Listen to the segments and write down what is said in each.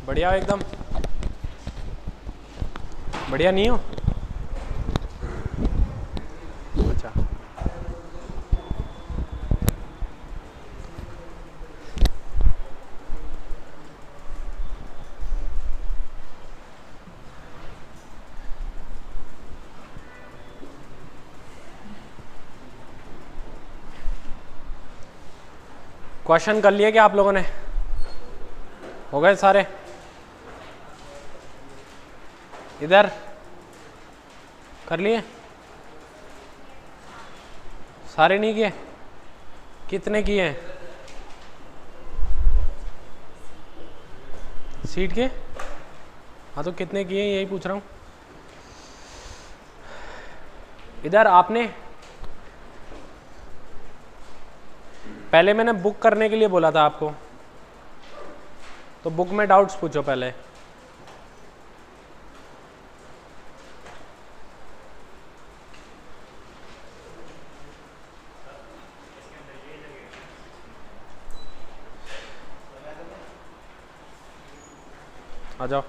बढ़िया एकदम बढ़िया नहीं हो? अच्छा, क्वेश्चन कर लिए क्या आप लोगों ने? हो गए सारे? इधर कर लिए? सारे नहीं किए? कितने किए हैं? सीट के? हाँ तो कितने किए यही पूछ रहा हूँ। इधर आपने पहले मैंने बुक करने के लिए बोला था आपको, तो बुक में डाउट्स पूछो पहले। आ जाओ।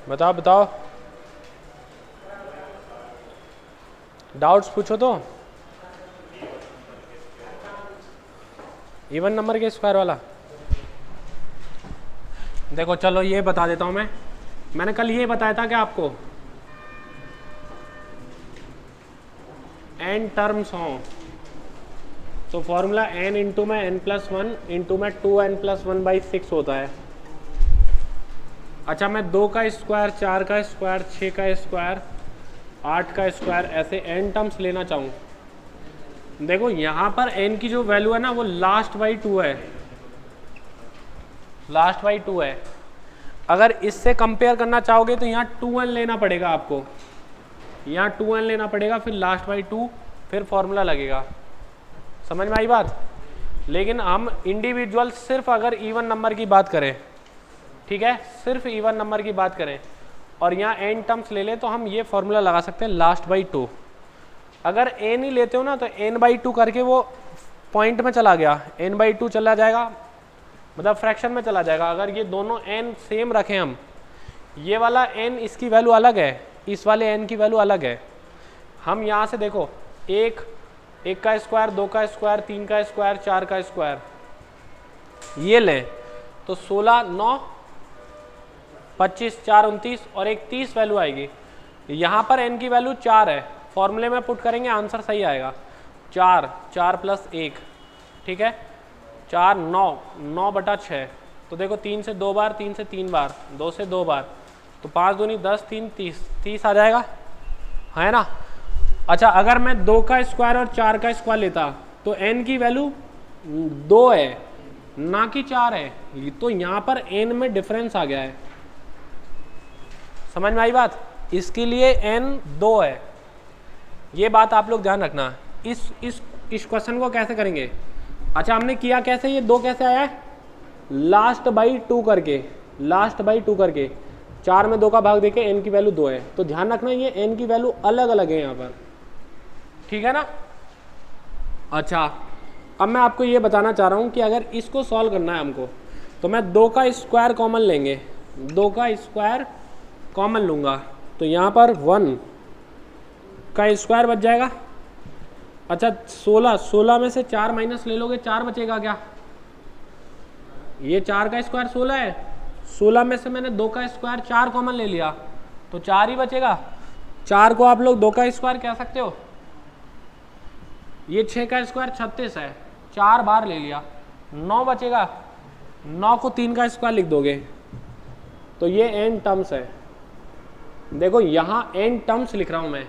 बताओ बताओ, डाउट्स पूछो तो। इवन नंबर के स्क्वायर वाला देखो, चलो ये बता देता हूँ मैंने कल ये बताया था कि आपको n टर्म्स हों तो फॉर्मूला n इंटू में n+1 इंटू में 2n+1/6 होता है। अच्छा, मैं 2 का स्क्वायर, 4 का स्क्वायर, 6 का स्क्वायर, 8 का स्क्वायर, ऐसे n टर्म्स लेना चाहूँ, देखो यहाँ पर n की जो वैल्यू है ना वो लास्ट बाई 2 है, लास्ट बाई 2 है। अगर इससे कंपेयर करना चाहोगे तो यहाँ 2n लेना पड़ेगा आपको, यहाँ 2n लेना पड़ेगा, फिर लास्ट बाई 2, फिर फॉर्मूला लगेगा। समझ में आई बात? लेकिन हम इंडिविजुअल सिर्फ अगर इवन नंबर की बात करें, ठीक है, सिर्फ इवन नंबर की बात करें और यहाँ n टर्म्स ले लें तो हम ये फॉर्मूला लगा सकते हैं लास्ट बाई 2। अगर n ही लेते हो ना तो n/2 करके वो पॉइंट में चला गया, n/2 चला जाएगा, मतलब फ्रैक्शन में चला जाएगा। अगर ये दोनों n सेम रखें हम, ये वाला n इसकी वैल्यू अलग है, इस वाले n की वैल्यू अलग है, हम यहाँ से देखो 1 का स्क्वायर, 2 का स्क्वायर, 3 का स्क्वायर, 4 का स्क्वायर ये लें तो 16, 9, 25, 4, 29 और एक 30 वैल्यू आएगी। यहाँ पर n की वैल्यू 4 है, फॉर्मूले में पुट करेंगे आंसर सही आएगा। 4, 4 + 1, ठीक है, 4, 9, 9/6, तो देखो 3 से 2 बार, 3 से 3 बार, 2 से 2 बार, तो 5 दूनी 10, 3 30, 30 आ जाएगा, है ना। अच्छा, अगर मैं 2 का स्क्वायर और 4 का स्क्वायर लेता तो n की वैल्यू 2 है ना कि 4 है, तो यहाँ पर n में डिफरेंस आ गया है। समझ में आई बात? इसके लिए n 2 है, ये बात आप लोग ध्यान रखना। इस क्वेश्चन को कैसे करेंगे? अच्छा, हमने किया कैसे, ये 2 कैसे आया है, लास्ट बाई 2 करके, लास्ट बाई 2 करके 4 में 2 का भाग देके n की वैल्यू 2 है, तो ध्यान रखना ये n की वैल्यू अलग अलग है यहाँ पर, ठीक है ना। अच्छा, अब मैं आपको ये बताना चाह रहा हूँ कि अगर इसको सॉल्व करना है हमको, तो मैं 2 का स्क्वायर कॉमन लेंगे, 2 का स्क्वायर कॉमन लूँगा, तो यहाँ पर 1 का स्क्वायर बच जाएगा। अच्छा, 16 में से 4 माइनस ले लोगे, 4 बचेगा क्या? ये 4 का स्क्वायर 16 है, 16 में से मैंने 2 का स्क्वायर 4 कॉमन ले लिया, तो 4 ही बचेगा। 4 को आप लोग 2 का स्क्वायर कह सकते हो। ये 6 का स्क्वायर 36 है, 4 बार ले लिया, 9 बचेगा, 9 को 3 का स्क्वायर लिख दोगे, तो ये n टर्म्स है। देखो यहाँ n टर्म्स लिख रहा हूँ मैं,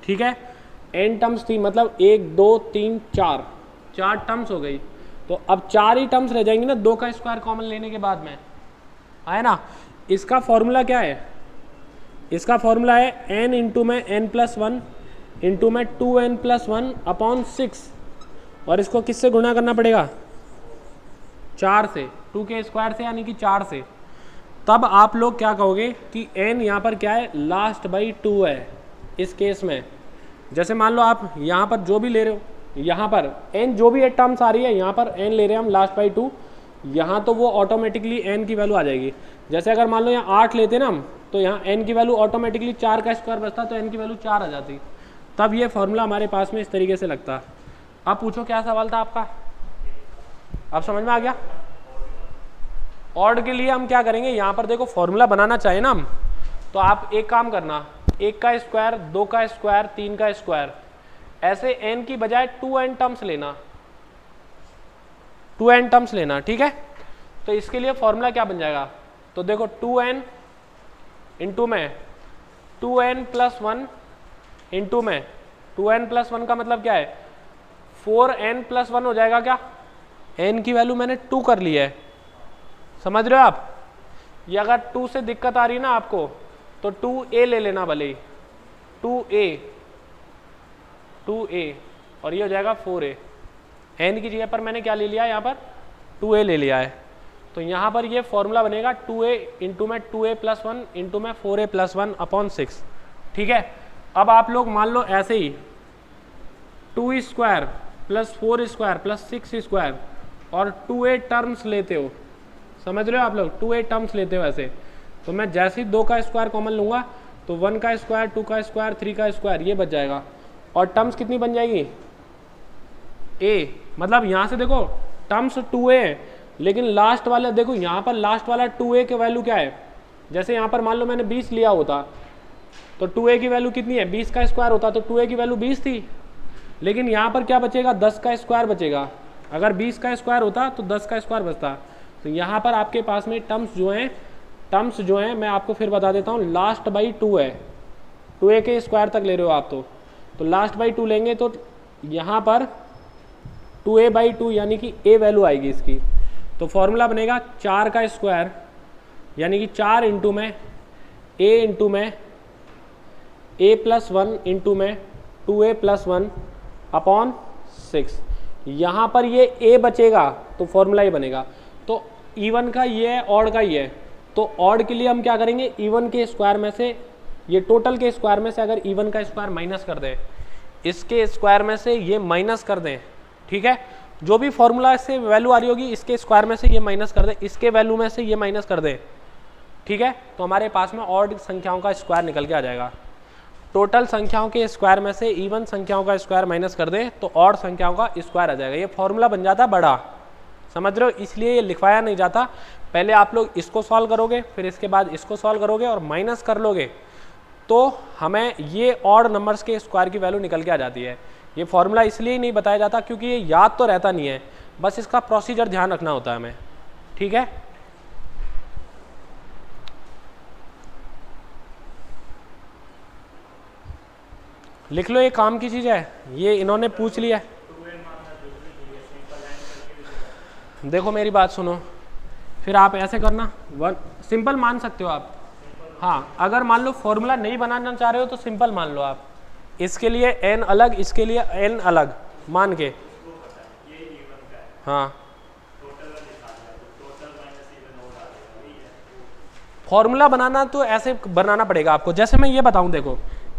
ठीक है, n टर्म्स थी, मतलब 1 2 3 4 टर्म्स हो गई, तो अब 4 ही टर्म्स रह जाएंगी ना 2 का स्क्वायर कॉमन लेने के बाद में, है ना। इसका फॉर्मूला क्या है? इसका फॉर्मूला है n इंटू में n+1 इंटू में 2n+1 अपॉन 6, और इसको किससे गुणा करना पड़ेगा? 4 से, 2 के स्क्वायर से यानी कि 4 से। तब आप लोग क्या कहोगे कि n यहाँ पर क्या है? लास्ट बाई 2 है। इस केस में जैसे मान लो आप यहाँ पर जो भी ले रहे हो, यहाँ पर n जो भी टर्म्स आ रही है, यहाँ पर n ले रहे हैं हम लास्ट बाई 2, यहाँ तो वो ऑटोमेटिकली n की वैल्यू आ जाएगी। जैसे अगर मान लो यहाँ 8 लेते ना हम, तो यहाँ n की वैल्यू ऑटोमेटिकली 4 का स्क्वायर बचता, तो n की वैल्यू 4 आ जाती। तब ये फॉर्मूला हमारे पास में इस तरीके से लगता। अब पूछो क्या सवाल था आपका? अब समझ में आ गया? ऑड के लिए हम क्या करेंगे, यहाँ पर देखो फॉर्मूला बनाना चाहिए ना हम, तो आप एक काम करना, 1 का स्क्वायर, 2 का स्क्वायर, 3 का स्क्वायर, ऐसे n की बजाय 2n टर्म्स लेना, 2n टर्म्स लेना, ठीक है। तो इसके लिए फॉर्मूला क्या बन जाएगा? तो देखो 2n इंटू में 2n+1 इंटू में 2n+1 का मतलब क्या है? 4n+1 हो जाएगा क्या? n की वैल्यू मैंने 2 कर ली है, समझ रहे हो आप? ये अगर 2 से दिक्कत आ रही है ना आपको, तो 2a ले लेना भले ही, 2a और ये हो जाएगा 4a। n की जगह पर मैंने क्या ले लिया है? यहाँ पर 2a ले लिया है। तो यहाँ पर ये फॉर्मूला बनेगा 2a इंटू में 2a+1 इंटू में 4a+1 अपॉन 6, ठीक है। अब आप लोग मान लो ऐसे ही 2 square plus 4 square plus 6 square और 2a टर्म्स लेते हो, समझ रहे हो आप लोग? 2a टर्म्स लेते हो ऐसे, तो मैं जैसे ही 2 का स्क्वायर कॉमन लूँगा तो 1 का स्क्वायर, 2 का स्क्वायर, 3 का स्क्वायर, ये बच जाएगा। और टर्म्स कितनी बन जाएगी? a, मतलब यहाँ से देखो टर्म्स 2a है, लेकिन लास्ट वाला देखो, यहाँ पर लास्ट वाला 2a की वैल्यू क्या है? जैसे यहाँ पर मान लो मैंने 20 लिया होता, तो 2a की वैल्यू कितनी है? 20 का स्क्वायर होता तो 2a की वैल्यू 20 थी, लेकिन यहाँ पर क्या बचेगा? 10 का स्क्वायर बचेगा। अगर 20 का स्क्वायर होता तो 10 का स्क्वायर बचता। तो यहाँ पर आपके पास में टर्म्स जो हैं मैं आपको फिर बता देता हूँ, लास्ट बाई 2 है, 2a के स्क्वायर तक ले रहे हो आप, तो लास्ट बाई 2 लेंगे तो यहाँ पर 2a/2 यानी कि a वैल्यू आएगी इसकी। तो फॉर्मूला बनेगा 4 का स्क्वायर यानी कि 4 इंटू में a+1 इंटू में 2a+1 अपॉन 6। यहाँ पर ये a बचेगा तो फॉर्मूला ये बनेगा। तो इवन का ये है, ऑड का ये है, तो ऑड के लिए हम क्या करेंगे? इवन के स्क्वायर में से, ये टोटल के स्क्वायर में से अगर इवन का स्क्वायर माइनस कर दें, इसके स्क्वायर में से ये माइनस कर दें, ठीक है। जो भी फॉर्मूला से वैल्यू आ रही होगी इसके स्क्वायर में से ये माइनस कर दें, इसके वैल्यू में से ये माइनस कर दें, ठीक है। तो हमारे पास में ऑड संख्याओं का स्क्वायर निकल के आ जाएगा। टोटल संख्याओं के स्क्वायर में से इवन संख्याओं का स्क्वायर माइनस कर दें तो ऑड संख्याओं का स्क्वायर आ जाएगा। ये फॉर्मूला बन जाता बड़ा, समझ रहे हो? इसलिए ये लिखवाया नहीं जाता। पहले आप लोग इसको सॉल्व करोगे, फिर इसके बाद इसको सॉल्व करोगे और माइनस कर लोगे, तो हमें ये ऑड नंबर्स के स्क्वायर की वैल्यू निकल के आ जाती है। ये फॉर्मूला इसलिए ही नहीं बताया जाता क्योंकि ये याद तो रहता नहीं है, बस इसका प्रोसीजर ध्यान रखना होता है हमें, ठीक है। लिख लो, ये काम की चीज़ है, ये इन्होंने पूछ लिया। देखो मेरी बात सुनो, फिर आप ऐसे करना, सिंपल मान सकते हो आप। हाँ, अगर मान लो फॉर्मूला नहीं बनाना चाह रहे हो तो सिंपल मान लो आप, इसके लिए n अलग, इसके लिए n अलग मान के। हाँ, फॉर्मूला बनाना तो ऐसे बनाना पड़ेगा आपको, जैसे मैं ये बताऊं, देखो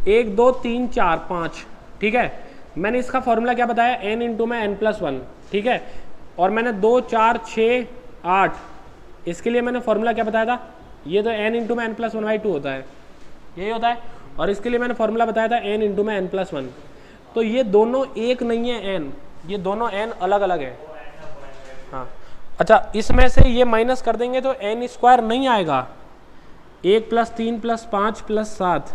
1 2 3 4 5, ठीक है। मैंने इसका फॉर्मूला क्या बताया? n इंटू में n+1, ठीक है। और मैंने 2 4 6 8, इसके लिए मैंने फॉर्मूला क्या बताया था? ये तो n इंटू में n+1/2 होता है, यही होता है। और इसके लिए मैंने फॉर्मूला बताया था n इंटू में n+1। तो ये दोनों एक नहीं है n, ये दोनों n अलग अलग है। हाँ, अच्छा, इसमें से ये माइनस कर देंगे तो n स्क्वायर नहीं आएगा। 1 + 3 + 5 + 7,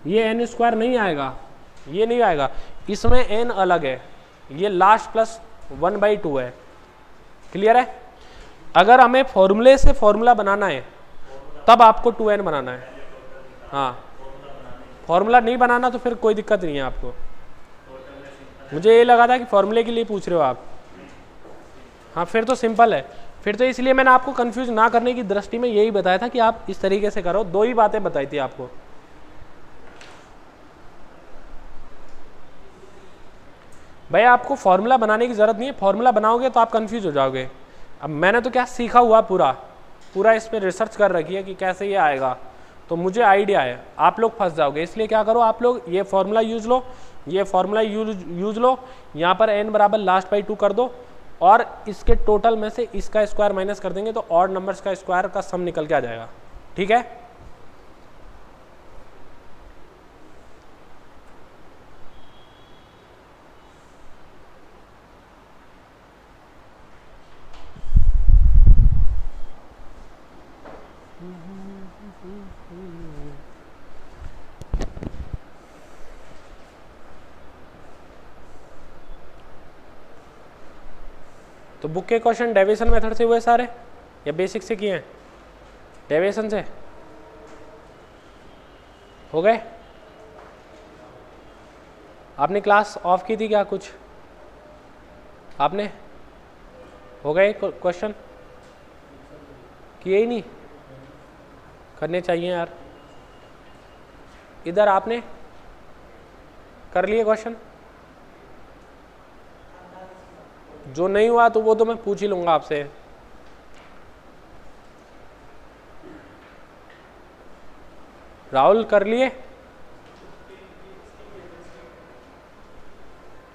ये n स्क्वायर नहीं आएगा, ये नहीं आएगा। इसमें n अलग है, ये लास्ट प्लस 1/2 है। क्लियर है? अगर हमें फॉर्मूले से फॉर्मूला बनाना है तब आपको 2n बनाना है। हाँ, फॉर्मूला नहीं बनाना तो फिर कोई दिक्कत नहीं है आपको। मुझे ये लगा था कि फॉर्मूले के लिए पूछ रहे हो आप। हाँ, फिर तो सिंपल है, फिर तो इसलिए मैंने आपको कंफ्यूज ना करने की दृष्टि में यही बताया था कि आप इस तरीके से करो। 2 ही बातें बताई थी आपको। भाई आपको फॉर्मूला बनाने की ज़रूरत नहीं है, फॉर्मूला बनाओगे तो आप कंफ्यूज हो जाओगे। अब मैंने तो क्या सीखा हुआ पूरा इस पर रिसर्च कर रखी है कि कैसे ये आएगा, तो मुझे आइडिया है, आप लोग फंस जाओगे। इसलिए क्या करो, आप लोग ये फॉर्मूला यूज लो, ये फॉर्मूला यूज लो, यहाँ पर n बराबर लास्ट बाई 2 कर दो, और इसके टोटल में से इसका स्क्वायर माइनस कर देंगे तो ऑड नंबर्स का स्क्वायर का सम निकल के आ जाएगा। ठीक है, तो बुक के क्वेश्चन डेविएशन मेथड से हुए सारे या बेसिक से किए हैं? डेविएशन से हो गए? आपने क्लास ऑफ की थी क्या? कुछ आपने हो गए क्वेश्चन? किए ही नहीं? करने चाहिए यार। इधर आपने कर लिए क्वेश्चन? जो नहीं हुआ तो वो तो मैं पूछ ही लूंगा आपसे। राहुल कर लिए?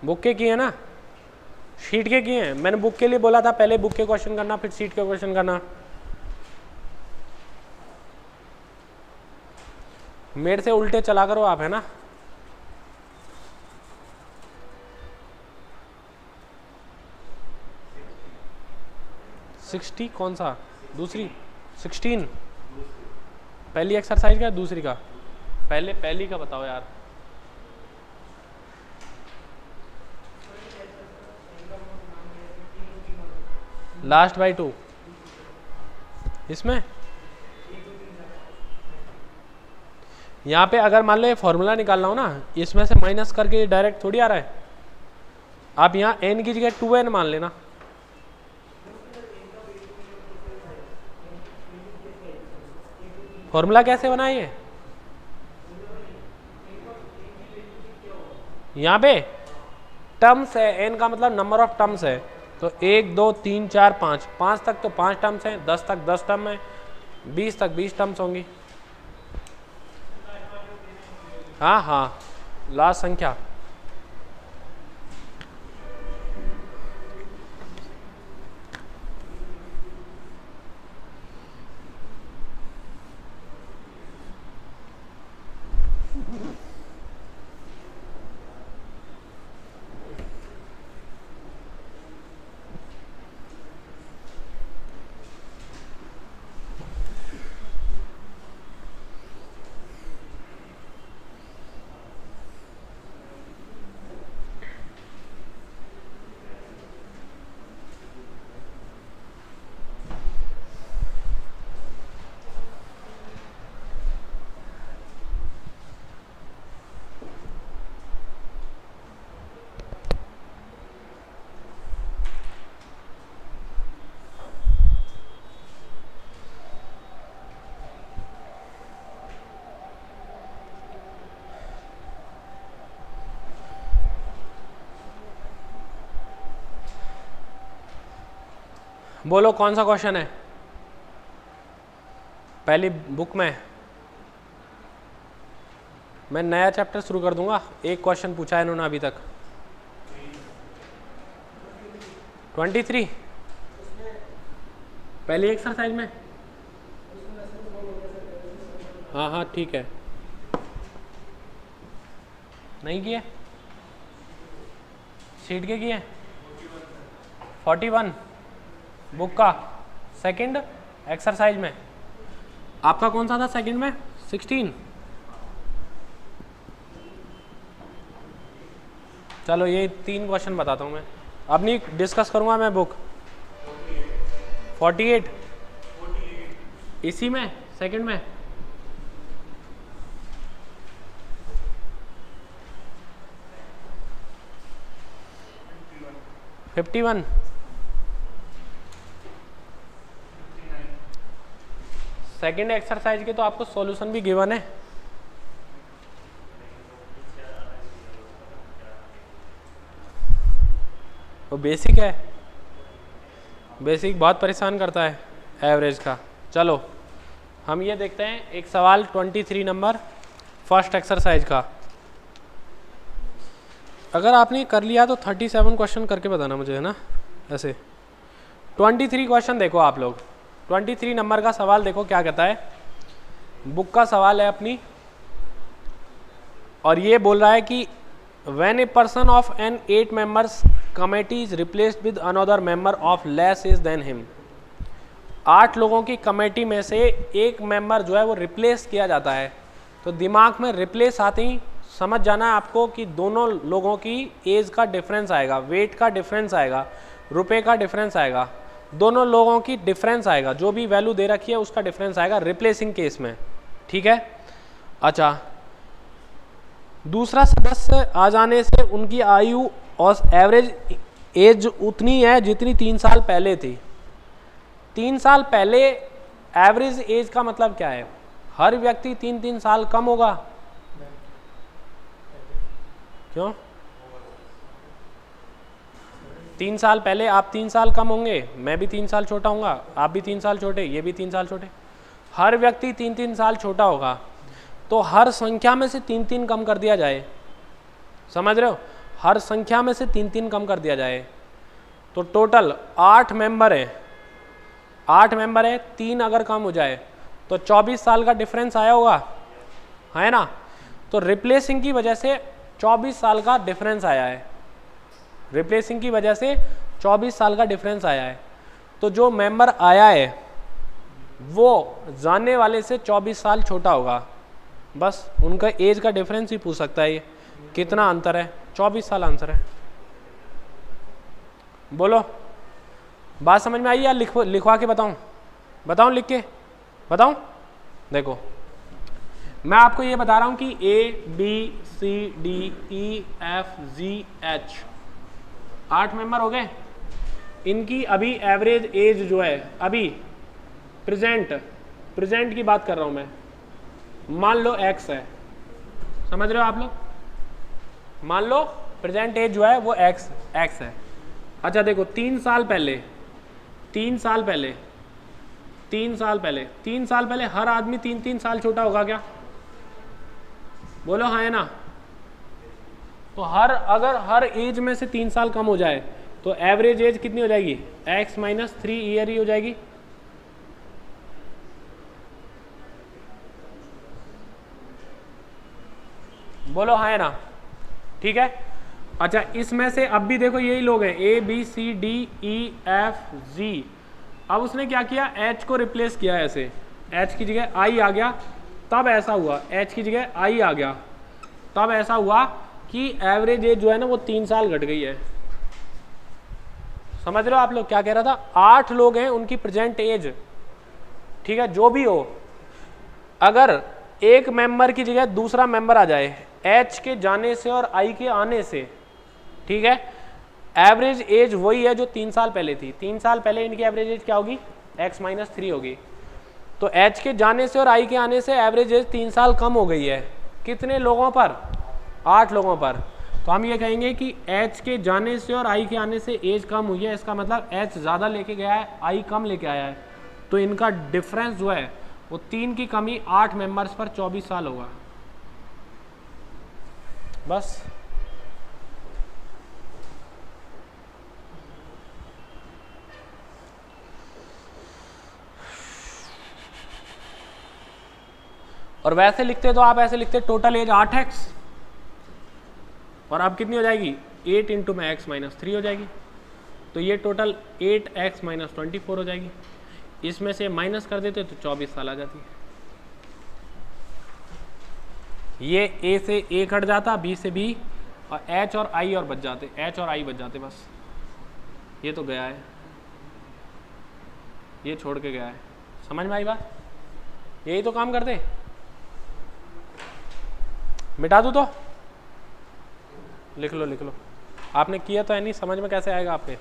बुक के किए ना? शीट के किए हैं? मैंने बुक के लिए बोला था, पहले बुक के क्वेश्चन करना फिर शीट के क्वेश्चन करना। मेरे से उल्टे चला करो आप, है ना? सिक्सटी कौन सा? दूसरी 16 पहली एक्सरसाइज का दूसरी का? पहली का बताओ यार। लास्ट बाई 2 इसमें यहाँ पे अगर मान लो ये फॉर्मूला निकालना हो ना, इसमें से माइनस करके डायरेक्ट थोड़ी आ रहा है। आप यहाँ n की जगह 2n मान लेना। फॉर्मूला कैसे बनाइए? यहाँ पे टर्म्स है, n का मतलब नंबर ऑफ टर्म्स है, तो 1 2 3 4 5 तक तो 5 टर्म्स हैं, 10 तक 10 टर्म है, 20 तक 20 टर्म्स होंगी। हाँ, लास्ट संख्या। बोलो कौन सा क्वेश्चन है पहली बुक में? मैं नया चैप्टर शुरू कर दूंगा। एक क्वेश्चन पूछा है इन्होंने अभी तक। 23 पहली एक्सरसाइज में। हाँ ठीक है। नहीं किए? शीट के किए? 41 बुक का सेकंड एक्सरसाइज में। आपका कौन सा था सेकंड में? 16। चलो ये 3 क्वेश्चन बताता हूँ मैं, अब नहीं डिस्कस करूँगा मैं बुक। 48 इसी में सेकंड में। 51 सेकेंड एक्सरसाइज के तो आपको सॉल्यूशन भी गिवन है। वो बेसिक है, बेसिक बहुत परेशान करता है एवरेज का। चलो हम ये देखते हैं एक सवाल 23 नंबर फर्स्ट एक्सरसाइज का। अगर आपने कर लिया तो 37 क्वेश्चन करके बताना मुझे, है ना। ऐसे 23 क्वेश्चन देखो आप लोग, 23 नंबर का सवाल देखो क्या कहता है। बुक का सवाल है अपनी, और ये बोल रहा है कि when a person of an 8 members committee is replaced with another member of less age than him. 8 लोगों की कमेटी में से एक मेंबर जो है वो रिप्लेस किया जाता है। तो दिमाग में रिप्लेस आते ही समझ जाना है आपको कि दोनों लोगों की एज का डिफरेंस आएगा, वेट का डिफरेंस आएगा, रुपए का डिफरेंस आएगा, दोनों लोगों की डिफरेंस आएगा, जो भी वैल्यू दे रखी है उसका डिफरेंस आएगा रिप्लेसिंग केस में, ठीक है। अच्छा, दूसरा सदस्य आ जाने से उनकी आयु और एवरेज एज उतनी है जितनी 3 साल पहले थी। 3 साल पहले एवरेज एज का मतलब क्या है? हर व्यक्ति 3-3 साल कम होगा। क्यों? 3 साल पहले आप 3 साल कम होंगे, मैं भी 3 साल छोटा होऊंगा, आप भी 3 साल छोटे, ये भी 3 साल छोटे, हर व्यक्ति 3-3 साल छोटा होगा। तो हर संख्या में से 3-3 कम कर दिया जाए, समझ रहे हो? हर संख्या में से 3-3 कम कर दिया जाए तो टोटल 8 मेंबर है, 8 मेंबर है, 3 अगर कम हो जाए तो 24 साल का डिफरेंस आया होगा, है ना। तो रिप्लेसिंग की वजह से 24 साल का डिफरेंस आया है, रिप्लेसिंग की वजह से 24 साल का डिफरेंस आया है। तो जो मेंबर आया है वो जाने वाले से 24 साल छोटा होगा, बस उनका एज का डिफरेंस ही पूछ सकता है। ये कितना अंतर है? 24 साल आंसर है। बोलो, बात समझ में आई या लिखवा के बताऊं? बताऊं लिख के बताऊं? देखो मैं आपको ये बता रहा हूं कि ABCDEFGH 8 मेंबर हो गए। इनकी अभी एवरेज एज जो है, अभी प्रेजेंट की बात कर रहा हूं मैं, मान लो x है, समझ रहे हो आप लोग? मान लो प्रेजेंट एज जो है वो x है। अच्छा देखो 3 साल पहले हर आदमी 3-3 साल छोटा होगा क्या? बोलो हाँ है ना। तो अगर हर एज में से 3 साल कम हो जाए तो एवरेज एज कितनी हो जाएगी? x - 3 ईयर ही हो जाएगी। बोलो हाँ है ना, ठीक है। अच्छा इसमें से अब भी देखो यही लोग हैं ABCDEFG। अब उसने क्या किया? H को रिप्लेस किया, ऐसे H की जगह I आ गया, तब ऐसा हुआ, H की जगह I आ गया, तब ऐसा हुआ कि एवरेज एज जो है ना वो 3 साल घट गई है। समझ रहे हो आप लोग क्या कह रहा था? 8 लोग हैं, उनकी प्रेजेंट एज, ठीक है, जो भी हो, अगर एक मेंबर की जगह दूसरा मेंबर आ जाए H के जाने से और I के आने से, ठीक है, एवरेज एज वही है जो 3 साल पहले थी। 3 साल पहले इनकी एवरेज एज क्या होगी? x - 3 होगी। तो H के जाने से और I के आने से एवरेज एज 3 साल कम हो गई है। कितने लोगों पर? 8 लोगों पर। तो हम ये कहेंगे कि H के जाने से और I के आने से एज कम हुई है, इसका मतलब H ज़्यादा लेके गया है, I कम लेके आया है। तो इनका डिफरेंस जो है वो 3 की कमी 8 मेंबर्स पर 24 साल होगा, बस। और वैसे लिखते तो आप ऐसे लिखते टोटल एज 8x, और अब कितनी हो जाएगी? 8 इंटू में x - 3 हो जाएगी। तो ये टोटल 8x - 24 हो जाएगी। इसमें से माइनस कर देते तो 24 साल आ जाती है। ये A से A कट जाता, B से B, और H और I और बच जाते, H और I बच जाते, बस। ये तो गया है, ये छोड़ के गया है। समझ में आई बात? यही तो काम करते। मिटा दूँ तो? लिख लो। आपने किया तो है नहीं, समझ में कैसे आएगा आपके?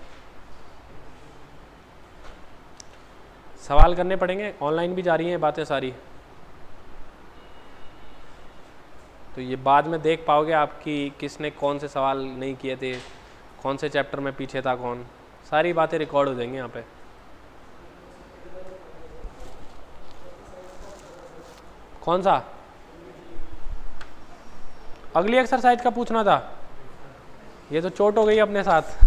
सवाल करने पड़ेंगे, ऑनलाइन भी जा रही हैं बातें सारी, तो ये बाद में देख पाओगे आप कि किसने कौन से सवाल नहीं किए थे, कौन से चैप्टर में पीछे था कौन, सारी बातें रिकॉर्ड हो जाएंगी यहाँ पे। कौन सा अगली एक्सरसाइज का पूछना था? ये तो चोट हो गई अपने साथ।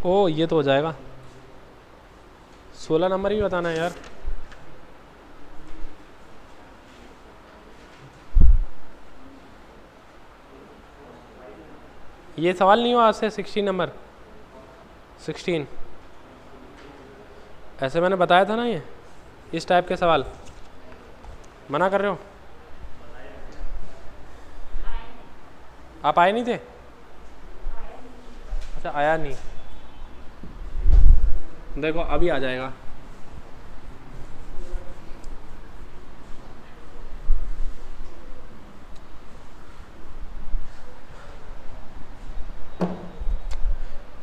ओ ये तो हो जाएगा। 16 नंबर ही बताना है यार। ये सवाल नहीं हुआ आपसे 16 नंबर 16? ऐसे मैंने बताया था ना, ये इस टाइप के सवाल मना कर रहे हो? आप आए नहीं थे? अच्छा आया नहीं, देखो अभी आ जाएगा।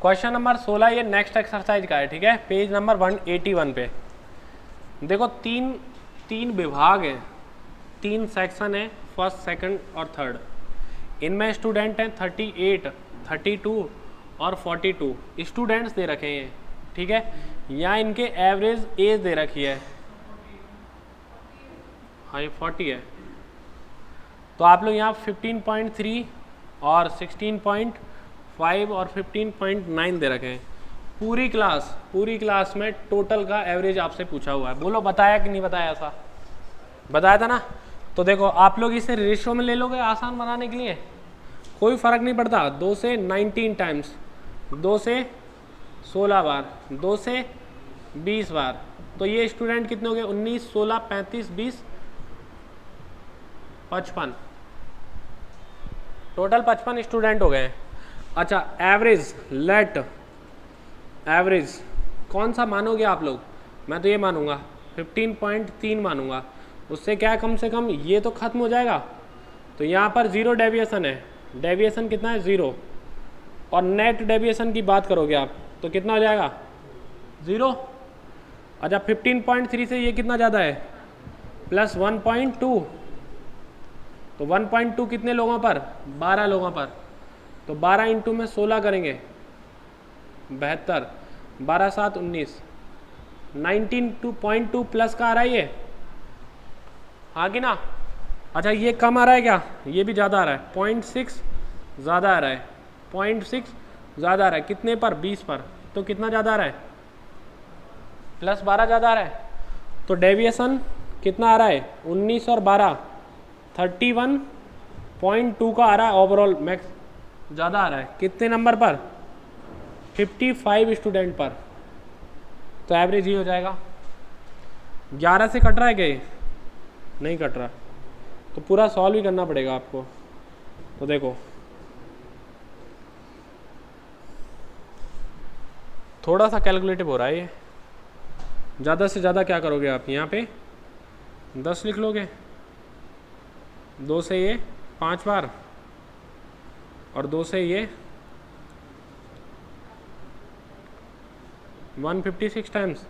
क्वेश्चन नंबर 16 ये नेक्स्ट एक्सरसाइज का है, ठीक है, पेज नंबर 181 पे। देखो तीन विभाग है, 3 सेक्शन है, फर्स्ट सेकंड और थर्ड। इनमें स्टूडेंट हैं 38, 32 और 42 स्टूडेंट्स दे रखे हैं, ठीक है। यहाँ इनके एवरेज एज दे रखी है, हाँ ये 40 है। तो आप लोग यहाँ 15.3 और 16.5 और 15.9 दे रखे हैं। पूरी क्लास में टोटल का एवरेज आपसे पूछा हुआ है। बोलो बताया कि नहीं बताया? ऐसा बताया था ना। तो देखो आप लोग इसे रेशियो में ले लोगे आसान बनाने के लिए, कोई फर्क नहीं पड़ता। 2 से 19 टाइम्स, 2 से 16 बार, 2 से 20 बार। तो ये स्टूडेंट कितने हो गए? 19, 16, 35, 20, 55, टोटल 55 स्टूडेंट हो गए। अच्छा एवरेज, लेट एवरेज कौन सा मानोगे आप लोग? मैं तो ये मानूंगा 15.3 मानूंगा। उससे क्या है, कम से कम ये तो खत्म हो जाएगा। तो यहाँ पर 0 डेविएशन है, डेविएशन कितना है? 0। और नेट डेविएशन की बात करोगे आप तो कितना हो जाएगा? 0। अच्छा 15.3 से ये कितना ज़्यादा है? प्लस 1.2। तो 1.2 कितने लोगों पर? 12 लोगों पर। तो 12 इंटू में 16 करेंगे 72, 12 7 19, 19.2 प्लस का आ रहा है ये, हाँ कि ना? अच्छा ये कम आ रहा है क्या? ये भी ज़्यादा आ रहा है, 0.6 ज़्यादा आ रहा है, 0.6 ज़्यादा आ रहा है। कितने पर? 20 पर। तो कितना ज़्यादा आ रहा है? प्लस 12 ज़्यादा आ रहा है। तो डेविएशन कितना आ रहा है? 19 और 12 31.2 का आ रहा है। ओवरऑल मैक्स ज़्यादा आ रहा है। कितने नंबर पर? 55 स्टूडेंट पर। तो एवरेज ही हो जाएगा। 11 से कट रहा है क्या ये? नहीं कट रहा, तो पूरा सॉल्व ही करना पड़ेगा आपको। तो देखो थोड़ा सा कैलकुलेटिव हो रहा है ये। ज़्यादा से ज़्यादा क्या करोगे आप? यहाँ पे 10 लिख लोगे, 2 से ये 5 बार और 2 से ये 156 टाइम्स।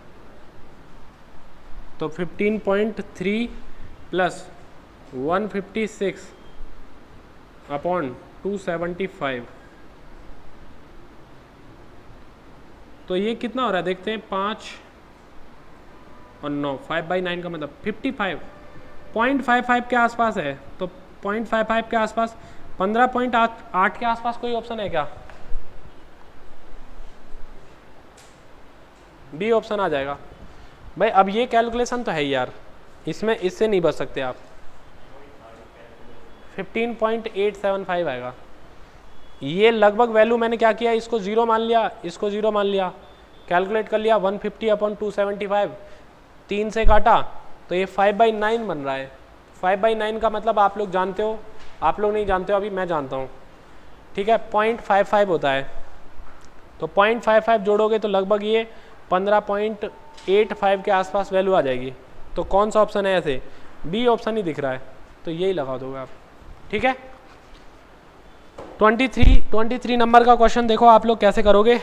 तो 15.3 प्लस 156 अपॉन 275। तो ये कितना हो रहा है देखते हैं? 5 और 9, 5/9 का मतलब 55, 0.55 के आसपास है। तो 0.55 के आसपास, 15.8 के आसपास कोई ऑप्शन है क्या? बी ऑप्शन आ जाएगा भाई। अब ये कैलकुलेशन तो है ही यार, इसमें इससे नहीं बच सकते आप। 15.875 आएगा। ये लगभग वैल्यू मैंने क्या किया, इसको 0 मान लिया, इसको 0 मान लिया, कैलकुलेट कर लिया 150 अपॉन 275, 3 से काटा तो ये 5/9 बन रहा है। 5/9 का मतलब आप लोग जानते हो, आप लोग नहीं जानते हो अभी, मैं जानता हूँ, ठीक है। 0.55 होता है। तो 0.55 जोड़ोगे तो लगभग ये 15.85 के आसपास वैल्यू आ जाएगी। तो कौन सा ऑप्शन है ऐसे? बी ऑप्शन ही दिख रहा है, तो यही लगा दोगे आप, ठीक है। 23 नंबर का क्वेश्चन देखो आप लोग कैसे करोगे।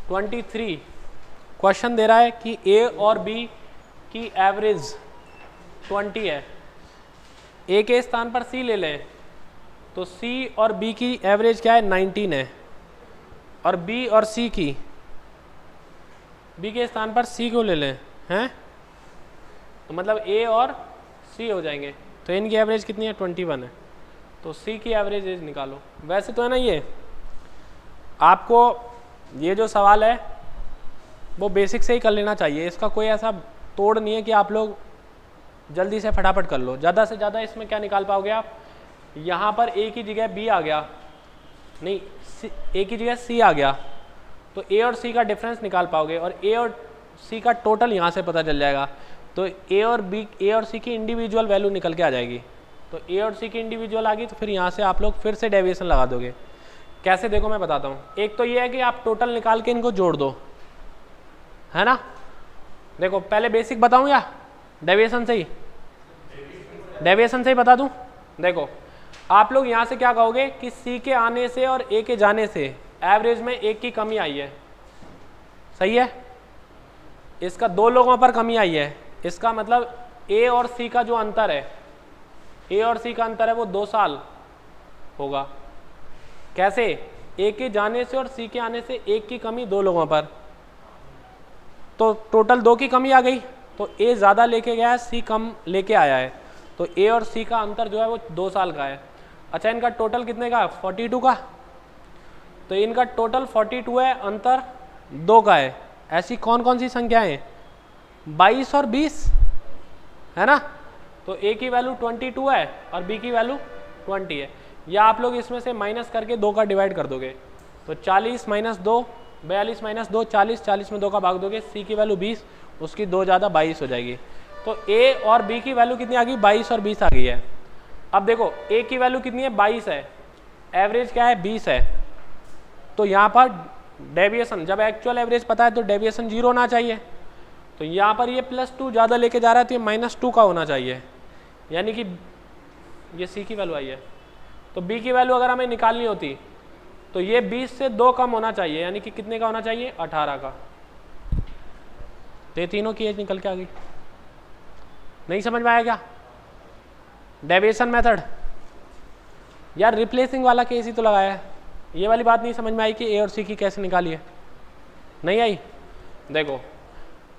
23 क्वेश्चन दे रहा है कि ए और बी की एवरेज 20 है, ए के स्थान पर सी ले लें तो सी और बी की एवरेज क्या है 19 है, और बी और सी की, बी के स्थान पर सी को ले लें हैं, तो मतलब ए और सी हो जाएंगे, तो इनकी एवरेज कितनी है 21 है, तो सी की एवरेज एज निकालो। वैसे तो है ना ये आपको ये जो सवाल है वो बेसिक से ही कर लेना चाहिए, इसका कोई ऐसा तोड़ नहीं है कि आप लोग जल्दी से फटाफट कर लो। ज़्यादा से ज़्यादा इसमें क्या निकाल पाओगे आप, यहाँ पर ए की जगह बी आ गया, नहीं ए की जगह सी आ गया, तो ए और सी का डिफरेंस निकाल पाओगे, और ए और सी का टोटल यहाँ से पता चल जाएगा, तो ए और सी की इंडिविजुअल वैल्यू निकल के आ जाएगी। तो ए और सी की इंडिविजुअल आ गई तो फिर यहाँ से आप लोग फिर से डेविएशन लगा दोगे। कैसे देखो मैं बताता हूँ। एक तो ये है कि आप टोटल निकाल के इनको जोड़ दो, है ना। देखो पहले बेसिक बताऊँ या डेविएशन से ही, डेविएशन से ही बता दूँ। देखो आप लोग यहाँ से क्या कहोगे कि सी के आने से और ए के जाने से एवरेज में एक की कमी आई है, सही है, इसका दो लोगों पर कमी आई है, इसका मतलब ए और सी का जो अंतर है, ए और सी का अंतर है वो 2 साल होगा। कैसे, ए के जाने से और सी के आने से एक की कमी 2 लोगों पर, तो टोटल 2 की कमी आ गई, तो ए ज़्यादा लेके गया है, सी कम लेके आया है, तो ए और सी का अंतर जो है वो 2 साल का है। अच्छा इनका टोटल कितने का, 42 का, तो इनका टोटल 42 है, अंतर 2 का है। ऐसी कौन कौन सी संख्याएं, 22 और 20 है ना, तो ए की वैल्यू 22 है और बी की वैल्यू 20 है, या आप लोग इसमें से माइनस करके 2 का डिवाइड कर दोगे, तो 40 - 2 42 - 2 40, 40 में 2 का भाग दोगे, सी की वैल्यू 20, उसकी 2 ज़्यादा 22 हो जाएगी। तो ए और बी की वैल्यू कितनी आ गई, 22 और 20 आ गई है। अब देखो ए की वैल्यू कितनी है, 22 है, एवरेज क्या है 20 है, तो यहाँ पर डेविएशन, जब एक्चुअल एवरेज पता है तो डेविएशन 0 होना चाहिए, तो यहाँ पर ये +2 ज़्यादा लेके जा रहा है तो ये -2 का होना चाहिए, यानी कि ये सी की वैल्यू आई है। तो बी की वैल्यू अगर हमें निकालनी होती तो ये 20 से 2 कम होना चाहिए, यानी कि कितने का होना चाहिए, 18 का। तो ये तीनों की एज निकल के आ गई। नहीं समझ में आया क्या डेविएशन मेथड, यार रिप्लेसिंग वाला केस ही तो लगाया है, ये वाली बात नहीं समझ में आई कि ए और सी की कैसे निकाली है, नहीं आई। देखो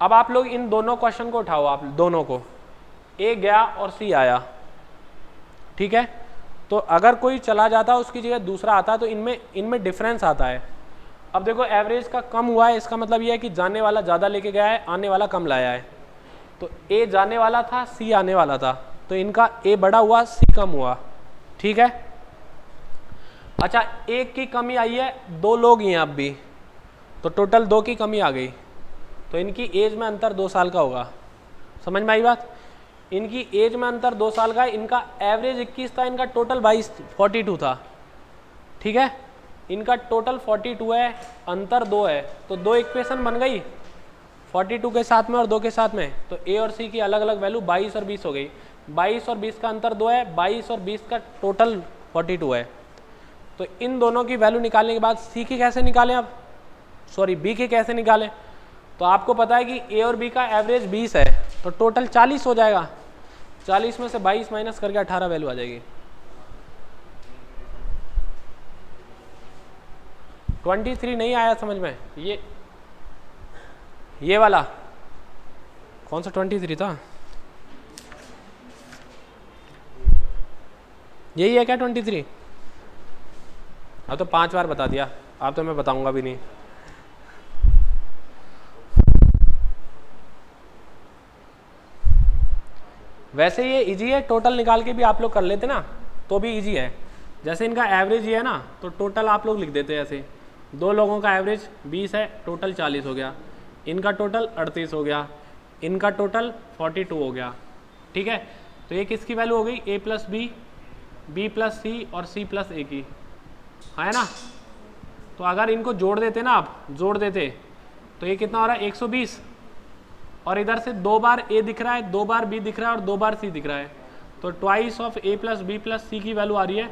अब आप लोग इन दोनों क्वेश्चन को उठाओ, आप दोनों को, ए गया और सी आया, ठीक है, तो अगर कोई चला जाता उसकी जगह दूसरा आता तो इनमें डिफरेंस आता है। अब देखो एवरेज का कम हुआ है, इसका मतलब यह है कि जाने वाला ज़्यादा लेके गया है, आने वाला कम लाया है, तो ए जाने वाला था, सी आने वाला था, तो इनका ए बड़ा हुआ, सी कम हुआ, ठीक है। अच्छा एक की कमी आई है, 2 लोग ही हैं अब भी, तो टोटल 2 की कमी आ गई, तो इनकी एज में अंतर 2 साल का होगा। समझ में आई बात, इनकी एज में अंतर 2 साल का है, इनका एवरेज 21 था, इनका टोटल 42 था, ठीक है, इनका टोटल 42 है, अंतर 2 है, तो 2 इक्वेशन बन गई 42 के साथ में और 2 के साथ में, तो ए और सी की अलग अलग वैल्यू 22 और 20 हो गई। 22 और 20 का अंतर 2 है, 22 और 20 का टोटल 42 है, तो इन दोनों की वैल्यू निकालने के बाद सी की कैसे निकालें, अब सॉरी बी की कैसे निकालें, तो आपको पता है कि ए और बी का एवरेज 20 है, तो टोटल 40 हो जाएगा, 40 में से 22 माइनस करके 18 वैल्यू आ जाएगी। 23 नहीं आया समझ में, ये वाला कौन सा 23 था, यही है क्या 23? अब तो 5 बार बता दिया, अब तो मैं बताऊंगा भी नहीं। वैसे ये इजी है, टोटल निकाल के भी आप लोग कर लेते ना तो भी इजी है। जैसे इनका एवरेज ये है ना, तो टोटल आप लोग लिख देते हैं ऐसे, 2 लोगों का एवरेज 20 है, टोटल 40 हो गया, इनका टोटल 38 हो गया, इनका टोटल 42 हो गया, ठीक है। तो ये किसकी वैल्यू हो गई, a + b, b + c और c + a की, है ना। तो अगर इनको जोड़ देते ना, आप जोड़ देते तो ये कितना हो रहा है 120, और इधर से 2 बार a दिख रहा है, 2 बार b दिख रहा है और 2 बार c दिख रहा है, तो twice of a + b + c की वैल्यू आ रही है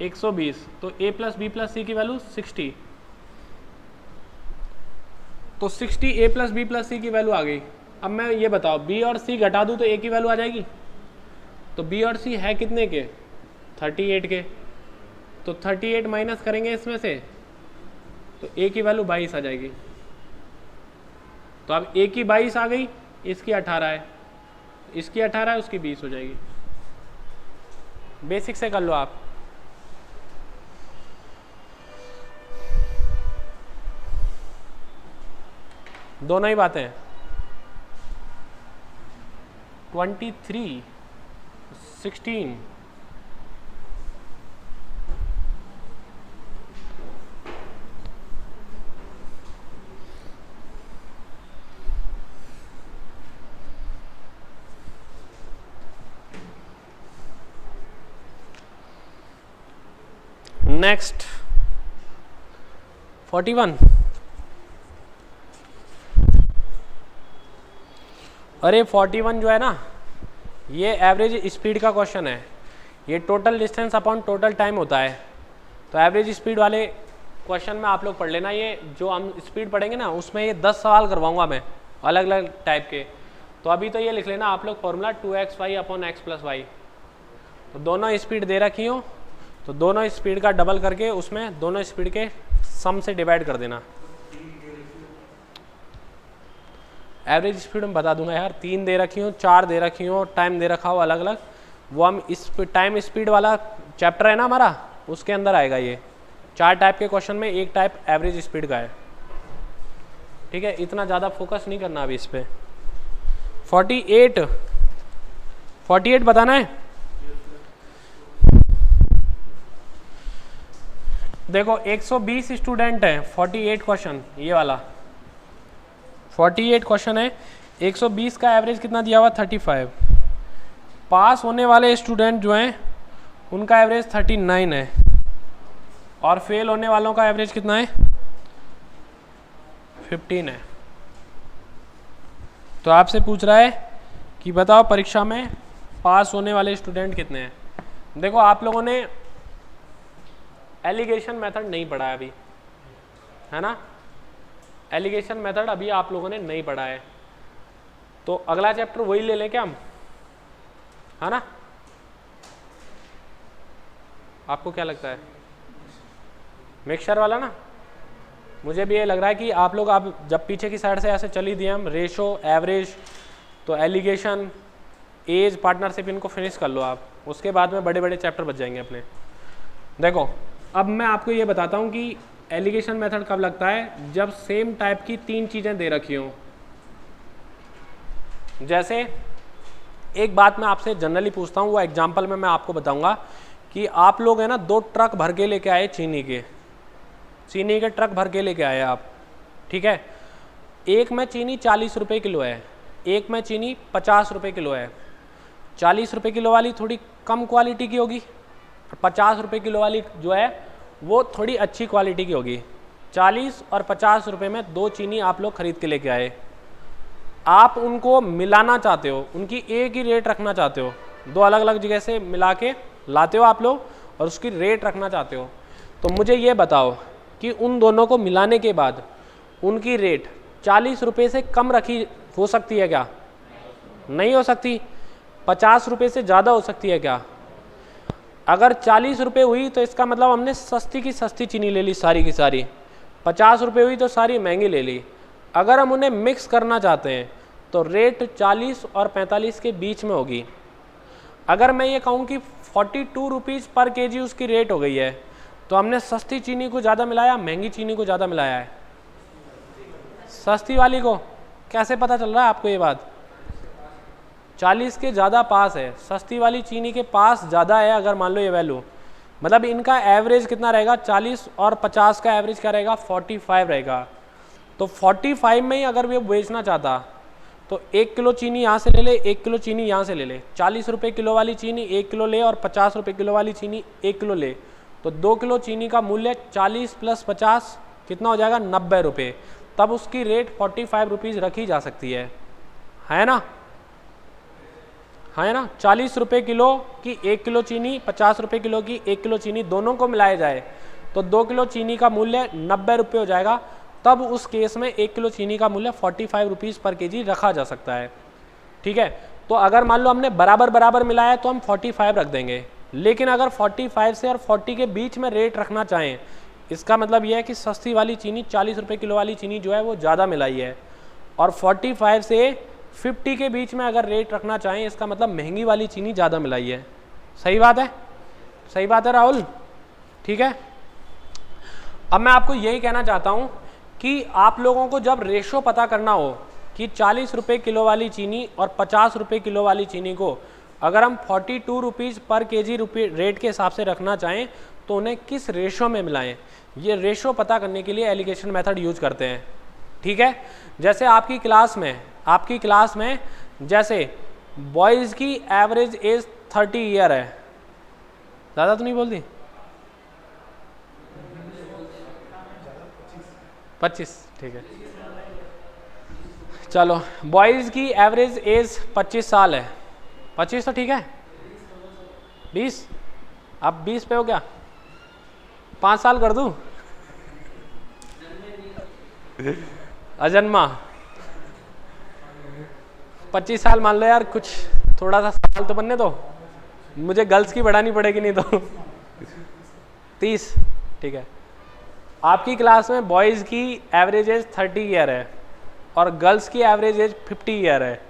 120, तो a + b + c की वैल्यू 60, तो 60 a प्लस बी प्लस सी की वैल्यू आ गई। अब मैं ये बताओ b और c घटा दूँ तो a की वैल्यू आ जाएगी। तो b और c है कितने के? 38 के। तो 38 माइनस करेंगे इसमें से तो a की वैल्यू 22 आ जाएगी। तो अब a की 22 आ गई, इसकी 18 है, इसकी 18 है, उसकी 20 हो जाएगी। बेसिक से कर लो आप। दोनों ही बातें हैं। 23 16 नेक्स्ट 41। अरे 41 जो है ना, ये एवरेज स्पीड का क्वेश्चन है। ये total distance upon total time होता है। तो एवरेज स्पीड वाले क्वेश्चन में आप लोग पढ़ लेना। ये जो हम स्पीड पढ़ेंगे ना, उसमें ये 10 सवाल करवाऊंगा मैं अलग अलग टाइप के। तो अभी तो ये लिख लेना आप लोग formula 2xy upon x plus y. तो दोनों स्पीड दे रखी हो तो दोनों स्पीड का डबल करके उसमें दोनों स्पीड के सम से डिवाइड कर देना। एवरेज स्पीड में बता दूंगा यार, 3 दे रखी हो, 4 दे रखी हो, टाइम दे रखा हो अलग अलग। वो हम इस टाइम स्पीड वाला चैप्टर है ना हमारा, उसके अंदर आएगा। ये 4 टाइप के क्वेश्चन में एक टाइप एवरेज स्पीड का है। ठीक है, इतना ज़्यादा फोकस नहीं करना अभी इस पर। 48 बताना है। देखो 120 स्टूडेंट हैं, 48 क्वेश्चन, ये वाला 48 क्वेश्चन है। 120 का एवरेज कितना दिया हुआ? 35। पास होने वाले स्टूडेंट जो हैं उनका एवरेज 39 है, और फेल होने वालों का एवरेज कितना है? 15 है। तो आपसे पूछ रहा है कि बताओ परीक्षा में पास होने वाले स्टूडेंट कितने हैं। देखो आप लोगों ने एलिगेशन मेथड नहीं पढ़ा है अभी, है ना। एलिगेशन मेथड अभी आप लोगों ने नहीं पढ़ा है, तो अगला चैप्टर वही ले लें क्या हम, है ना। आपको क्या लगता है? मिक्सचर वाला ना। मुझे भी ये लग रहा है कि आप लोग अब जब पीछे की साइड से ऐसे चली दिए हम रेशो, एवरेज, तो एलिगेशन, एज, पार्टनरशिप, इनको फिनिश कर लो आप। उसके बाद में बड़े बड़े चैप्टर बच जाएंगे अपने। देखो अब मैं आपको ये बताता हूँ कि एलिगेशन मेथड कब लगता है, जब सेम टाइप की 3 चीज़ें दे रखी हों। जैसे एक बात मैं आपसे जनरली पूछता हूँ, वो एग्जांपल में मैं आपको बताऊंगा कि आप लोग है ना 2 ट्रक भर के लेके आए चीनी के ट्रक भर के लेके आए आप, ठीक है। एक में चीनी 40 रुपये किलो है, एक में चीनी 50 रुपये किलो है। 40 रुपये किलो वाली थोड़ी कम क्वालिटी की होगी, 50 रुपये किलो वाली जो है वो थोड़ी अच्छी क्वालिटी की होगी। 40 और 50 रुपये में 2 चीनी आप लोग खरीद के लेके आए। आप उनको मिलाना चाहते हो, उनकी एक ही रेट रखना चाहते हो, 2 अलग अलग जगह से मिला के लाते हो आप लोग और उसकी रेट रखना चाहते हो। तो मुझे ये बताओ कि उन दोनों को मिलाने के बाद उनकी रेट 40 रुपये से कम रखी हो सकती है क्या? नहीं हो सकती। 50 रुपये से ज़्यादा हो सकती है क्या? अगर 40 रुपये हुई तो इसका मतलब हमने सस्ती की सस्ती चीनी ले ली सारी की सारी। 50 रुपये हुई तो सारी महंगी ले ली। अगर हम उन्हें मिक्स करना चाहते हैं तो रेट 40 और 45 के बीच में होगी। अगर मैं ये कहूँ कि 42 रुपीज़ पर केजी उसकी रेट हो गई है, तो हमने सस्ती चीनी को ज़्यादा मिलाया, महंगी चीनी को ज़्यादा मिलाया है? सस्ती वाली को। कैसे पता चल रहा है आपको ये बात? 40 के ज़्यादा पास है, सस्ती वाली चीनी के पास ज़्यादा है। अगर मान लो ये वैल्यू, मतलब इनका एवरेज कितना रहेगा? 40 और 50 का एवरेज क्या रहेगा? 45 रहेगा। तो 45 में ही अगर वो बेचना चाहता तो 1 किलो चीनी यहाँ से ले ले, 1 किलो चीनी यहाँ से ले ले। 40 रुपये किलो वाली चीनी 1 किलो ले और 50 रुपये किलो वाली चीनी 1 किलो ले, तो 2 किलो चीनी का मूल्य 40 + 50 कितना हो जाएगा? 90 रुपये। तब उसकी रेट 45 रुपीज़ रखी जा सकती है ना? है ना। 40 रुपये किलो की 1 किलो चीनी, 50 रुपये किलो की 1 किलो चीनी, दोनों को मिलाया जाए तो 2 किलो चीनी का मूल्य 90 रुपये हो जाएगा। तब उस केस में 1 किलो चीनी का मूल्य 45 रुपीज़ पर केजी रखा जा सकता है। ठीक है, तो अगर मान लो हमने बराबर बराबर मिलाया तो हम 45 रख देंगे, लेकिन अगर 45 से और 40 के बीच में रेट रखना चाहें, इसका मतलब यह है कि सस्ती वाली चीनी 40 रुपये किलो वाली चीनी जो है वो ज़्यादा मिलाई है, और 45 से 50 के बीच में अगर रेट रखना चाहें, इसका मतलब महंगी वाली चीनी ज़्यादा मिलाई है। सही बात है, सही बात है राहुल। ठीक है, अब मैं आपको यही कहना चाहता हूँ कि आप लोगों को जब रेशो पता करना हो कि 40 रुपये किलो वाली चीनी और 50 रुपये किलो वाली चीनी को अगर हम 42 रुपीज़ पर केजी रेट के हिसाब से रखना चाहें तो उन्हें किस रेशो में मिलाएं, ये रेशो पता करने के लिए एलिगेशन मेथड यूज करते हैं। ठीक है, जैसे आपकी क्लास में जैसे बॉयज़ की एवरेज एज 30 ईयर है, ज़्यादा तो नहीं बोलती, 25, ठीक है, चलो बॉयज़ की एवरेज एज 25 साल है, 25 तो ठीक है, 20, अब 20 पे हो क्या, 5 साल कर दूं, अजन्मा 25 साल मान लो यार, कुछ थोड़ा सा साल तो बनने दो, मुझे गर्ल्स की बढ़ानी पड़ेगी नहीं तो 30, ठीक है। आपकी क्लास में बॉयज़ की एवरेज एज 30 ईयर है और गर्ल्स की एवरेज एज 50 ईयर है।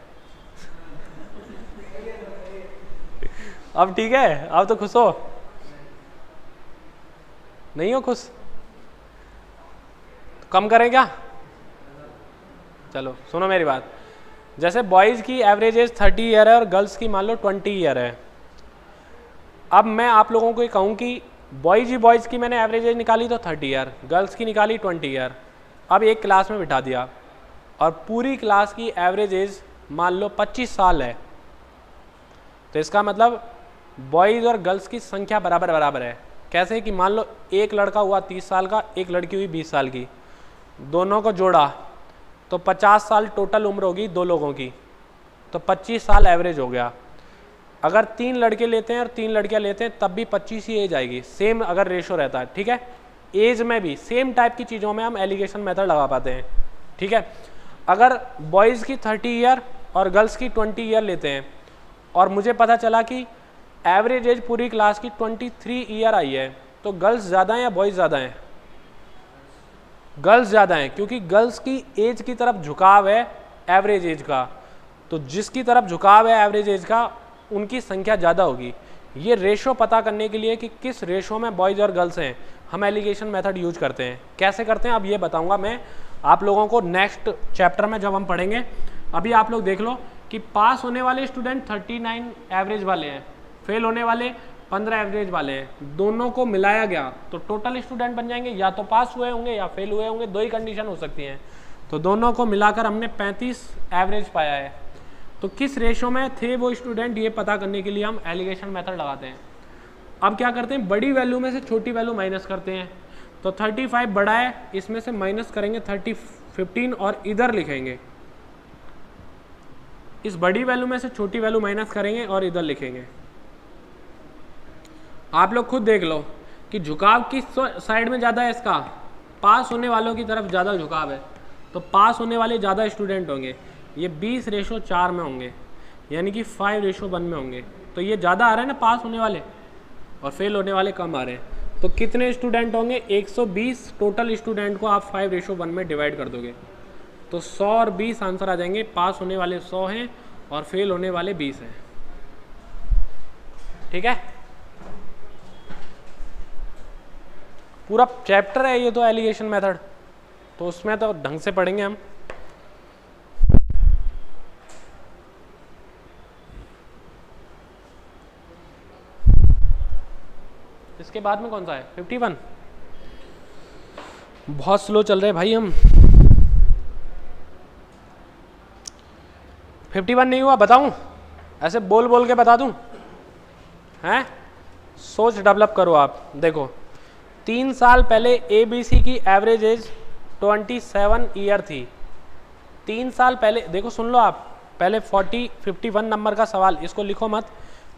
अब ठीक है, अब तो खुश हो, नहीं हो खुश, कम करें क्या? चलो सुनो मेरी बात, जैसे बॉयज़ की एवरेज एज 30 ईयर है और गर्ल्स की मान लो 20 ईयर है। अब मैं आप लोगों को ये कहूँ कि बॉयज़ की मैंने एवरेज एज निकाली तो 30 ईयर, गर्ल्स की निकाली 20 ईयर। अब एक क्लास में बिठा दिया और पूरी क्लास की एवरेज एज मान लो 25 साल है, तो इसका मतलब बॉयज़ और गर्ल्स की संख्या बराबर बराबर है। कैसे कि मान लो एक लड़का हुआ 30 साल का, एक लड़की हुई 20 साल की, दोनों को जोड़ा तो 50 साल टोटल उम्र होगी दो लोगों की, तो 25 साल एवरेज हो गया। अगर 3 लड़के लेते हैं और 3 लड़कियां लेते हैं तब भी 25 ही एज आएगी, सेम अगर रेशो रहता है। ठीक है, एज में भी सेम टाइप की चीज़ों में हम एलिगेशन मेथड लगा पाते हैं। ठीक है, अगर बॉयज़ की 30 ईयर और गर्ल्स की 20 ईयर लेते हैं और मुझे पता चला कि एवरेज एज पूरी क्लास की 23 ईयर आई है, तो गर्ल्स ज़्यादा हैं या बॉयज़ ज़्यादा हैं? गर्ल्स ज़्यादा हैं, क्योंकि गर्ल्स की एज की तरफ झुकाव है एवरेज एज का, तो जिसकी तरफ झुकाव है एवरेज एज का उनकी संख्या ज़्यादा होगी। ये रेशो पता करने के लिए कि किस रेशो में बॉयज़ और गर्ल्स हैं, हम एलिगेशन मेथड यूज करते हैं। कैसे करते हैं अब ये बताऊंगा मैं आप लोगों को नेक्स्ट चैप्टर में जब हम पढ़ेंगे। अभी आप लोग देख लो कि पास होने वाले स्टूडेंट 39 एवरेज वाले हैं, फेल होने वाले 15 एवरेज वाले हैं, दोनों को मिलाया गया तो टोटल स्टूडेंट बन जाएंगे, या तो पास हुए होंगे या फेल हुए होंगे, दो ही कंडीशन हो सकती हैं। तो दोनों को मिलाकर हमने 35 एवरेज पाया है। तो किस रेशो में थे वो स्टूडेंट, ये पता करने के लिए हम एलिगेशन मेथड लगाते हैं। अब क्या करते हैं, बड़ी वैल्यू में से छोटी वैल्यू माइनस करते हैं। तो 35 बड़ा है, इसमें से माइनस करेंगे 15 और इधर लिखेंगे, इस बड़ी वैल्यू में से छोटी वैल्यू माइनस करेंगे और इधर लिखेंगे। आप लोग खुद देख लो कि झुकाव किस साइड में ज़्यादा है, इसका पास होने वालों की तरफ ज़्यादा झुकाव है, तो पास होने वाले ज़्यादा स्टूडेंट होंगे, ये 20:4 में होंगे, यानी कि 5:1 में होंगे। तो ये ज़्यादा आ रहे हैं ना पास होने वाले, और फेल होने वाले कम आ रहे हैं। तो कितने स्टूडेंट होंगे, 120 टोटल स्टूडेंट को आप 5:1 में डिवाइड कर दोगे तो 100 और 20 आंसर आ जाएंगे। पास होने वाले 100 हैं और फेल होने वाले 20 हैं। ठीक है, पूरा चैप्टर है ये तो एलिगेशन मेथड, तो उसमें तो ढंग से पढ़ेंगे हम। इसके बाद में कौन सा है, 51? बहुत स्लो चल रहे भाई हम। 51 नहीं हुआ, बताऊं? ऐसे बोल बोल के बता दूं? हैं? सोच डेवलप करो आप। देखो 3 साल पहले ABC की एवरेज एज 27 ईयर थी। 3 साल पहले, देखो सुन लो आप, पहले 51 नंबर का सवाल, इसको लिखो मत,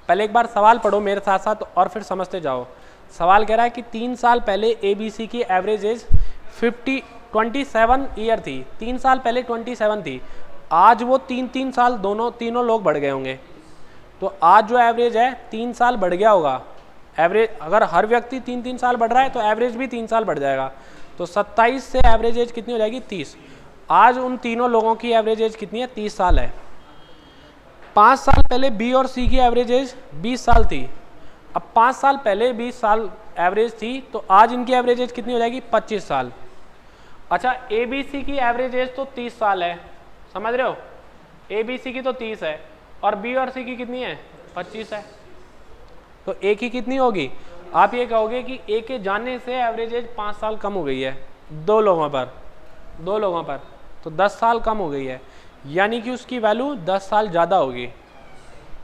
पहले एक बार सवाल पढ़ो मेरे साथ साथ और फिर समझते जाओ। सवाल कह रहा है कि 3 साल पहले ABC की एवरेज एज 27 ईयर थी, 3 साल पहले 27 थी, आज वो 3 साल तीनों लोग बढ़ गए होंगे। तो आज जो एवरेज है 3 साल बढ़ गया होगा। एवरेज अगर हर व्यक्ति 3 साल बढ़ रहा है तो एवरेज भी 3 साल बढ़ जाएगा। तो 27 से एवरेज एज कितनी हो जाएगी 30। आज उन तीनों लोगों की एवरेज एज कितनी है 30 साल है। 5 साल पहले बी और सी की एवरेज एज 20 साल थी। अब 5 साल पहले 20 साल एवरेज थी तो आज इनकी एवरेज एज कितनी हो जाएगी 25 साल। अच्छा, ए बी सी की एवरेज एज तो 30 साल है, समझ रहे हो, ए बी सी की तो 30 है और बी और सी की कितनी है 25 है। तो ए की कितनी होगी, आप ये कहोगे कि ए के जाने से एवरेज एज 5 साल कम हो गई है, दो लोगों पर तो 10 साल कम हो गई है, यानी कि उसकी वैल्यू 10 साल ज़्यादा होगी,